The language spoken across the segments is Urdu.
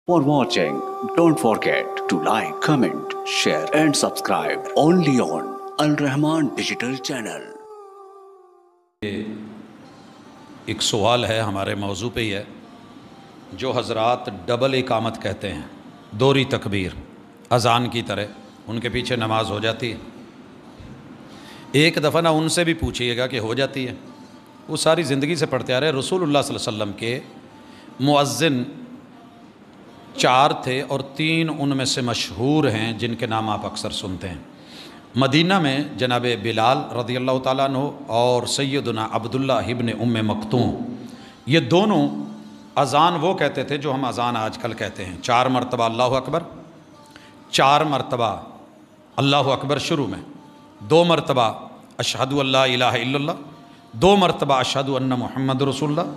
For watching, don't forget to like, comment, share and subscribe only on Al Rahman Digital Channel. ایک سوال ہے ہمارے موضوع پہ ہی ہے، جو حضرات ڈبل اقامت کہتے ہیں، دوہری تکبیر اذان کی طرح، ان کے پیچھے نماز ہو جاتی ہے؟ ایک دفعہ نہ ان سے بھی پوچھئے گا کہ ہو جاتی ہے، وہ ساری زندگی سے پڑھتے آ رہے ہیں۔ رسول اللہ صلی اللہ علیہ وسلم کے مؤذن 4 تھے اور 3 ان میں سے مشہور ہیں جن کے نام آپ اکثر سنتے ہیں۔ مدینہ میں جناب بلال رضی اللہ تعالیٰ عنہ اور سیدنا عبداللہ ابن ام مکتوم، یہ دونوں اذان وہ کہتے تھے جو ہم اذان آج کل کہتے ہیں، 4 مرتبہ اللہ اکبر، 4 مرتبہ اللہ اکبر شروع میں، 2 مرتبہ اشہد ان لا الہ الا اللہ، 2 مرتبہ اشہد ان محمد رسول اللہ،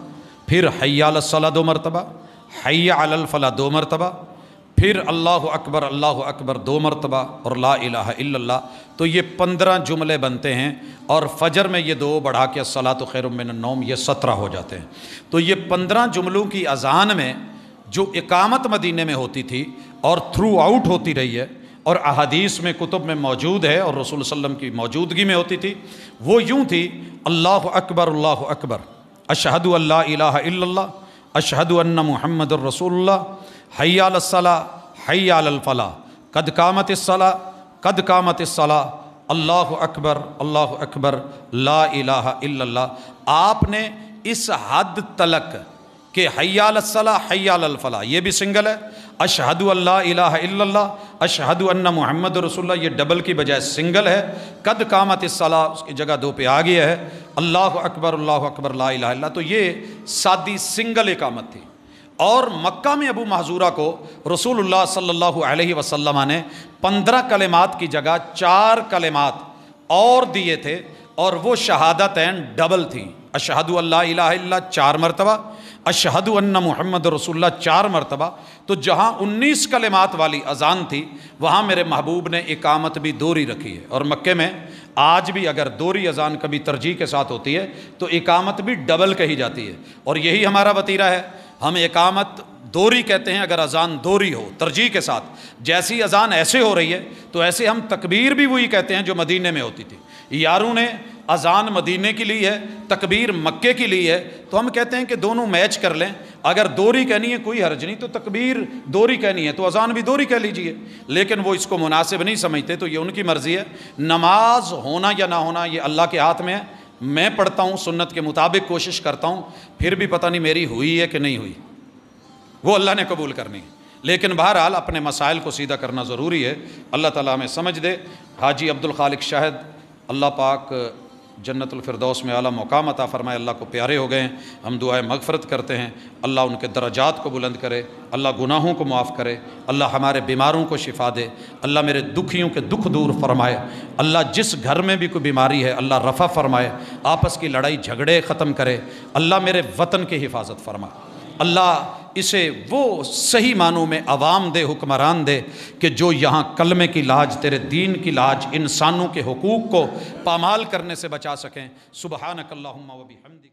پھر حی علی الصلاۃ 2 مرتبہ، حی علی الفلاح 2 مرتبہ، پھر اللہ اکبر 2 مرتبہ اور لا الہ الا اللہ۔ تو یہ 15 جملے بنتے ہیں، اور فجر میں یہ 2 بڑھا کے الصلاۃ خیر من النوم، یہ 17 ہو جاتے ہیں۔ تو یہ 15 جملوں کی اذان میں جو اقامت مدینے میں ہوتی تھی اور تھرو آؤٹ ہوتی رہی ہے، اور احادیث میں کتب میں موجود ہے اور رسول صلی اللہ علیہ وسلم کی موجودگی میں ہوتی تھی، وہ یوں تھی: اللہ اکبر، اشہد ان لا الہ الا اللہ، اشہد ان محمد الرسول اللہ، حی علی الصلاۃ، حی علی الفلاح، قد قامت الصلاۃ، اللہ اکبر، لا الہ الا اللہ۔ آپ نے اس حد تلک کہ حی علی الصلاۃ، حی علی الفلاح یہ بھی سنگل ہے، اشہد ان لا الہ الا اللہ، اشہد ان محمد رسول اللہ یہ ڈبل کی بجائے سنگل ہے، قد قامت الصلاۃ اس کی جگہ 2 پہ آ گیا ہے، اللہ اکبر لا الہ الا اللہ۔ تو یہ سادی سنگل اقامت تھی۔ اور مکہ میں ابو محذورہ کو رسول اللہ صلی اللہ علیہ وسلم نے 15 کلمات کی جگہ 4 کلمات اور دیے تھے، اور وہ شہادتین ڈبل تھیں۔ اشہد ان لا الہ الا اللہ 4 مرتبہ، اشہد ان محمد رسول اللہ 4 مرتبہ۔ تو جہاں 19 کلمات والی اذان تھی، وہاں میرے محبوب نے اقامت بھی دوہری رکھی ہے۔ اور مکے میں آج بھی اگر دوہری اذان کبھی ترجیح کے ساتھ ہوتی ہے تو اقامت بھی ڈبل کہی جاتی ہے، اور یہی ہمارا وتیرہ ہے۔ ہم اقامت دوہری کہتے ہیں اگر اذان دوہری ہو ترجیح کے ساتھ۔ جیسی اذان ایسے ہو رہی ہے تو ایسے ہم تکبیر بھی وہی کہتے ہیں جو مدینے میں ہوتی تھی۔ یاروں نے اذان مدینے کی لی ہے، تکبیر مکے کی لی ہے، تو ہم کہتے ہیں کہ دونوں میچ کر لیں۔ اگر دوہری کہنی ہے کوئی حرج نہیں، تو تکبیر دوہری کہنی ہے تو اذان بھی دوہری کہہ لیجئے، لیکن وہ اس کو مناسب نہیں سمجھتے، تو یہ ان کی مرضی ہے۔ نماز ہونا یا نہ ہونا یہ اللہ کے ہاتھ میں ہے۔ میں پڑھتا ہوں سنت کے مطابق، کوشش کرتا ہوں، پھر بھی پتہ نہیں میری ہوئی ہے کہ نہیں ہوئی، وہ اللہ نے قبول کرنی ہے۔ لیکن بہرحال اپنے مسائل کو سیدھا کرنا ضروری ہے۔ اللہ تعالیٰ ہمیں سمجھ دے۔ حاجی عبدالخالق شاہد، اللہ پاک جنت الفردوس میں اعلیٰ مقام عطا فرمائے، اللہ کو پیارے ہو گئے ہیں، ہم دعائے مغفرت کرتے ہیں، اللہ ان کے درجات کو بلند کرے، اللہ گناہوں کو معاف کرے، اللہ ہمارے بیماروں کو شفا دے، اللہ میرے دکھیوں کے دکھ دور فرمائے، اللہ جس گھر میں بھی کوئی بیماری ہے اللہ رفع فرمائے، آپس کی لڑائی جھگڑے ختم کرے، اللہ میرے وطن کی حفاظت فرمائے، اللہ اسے وہ صحیح معنوں میں عوام دے، حکمران دے کہ جو یہاں کلمے کی لاج، تیرے دین کی لاج، انسانوں کے حقوق کو پامال کرنے سے بچا سکیں۔ سبحانک اللہم و بحمدک۔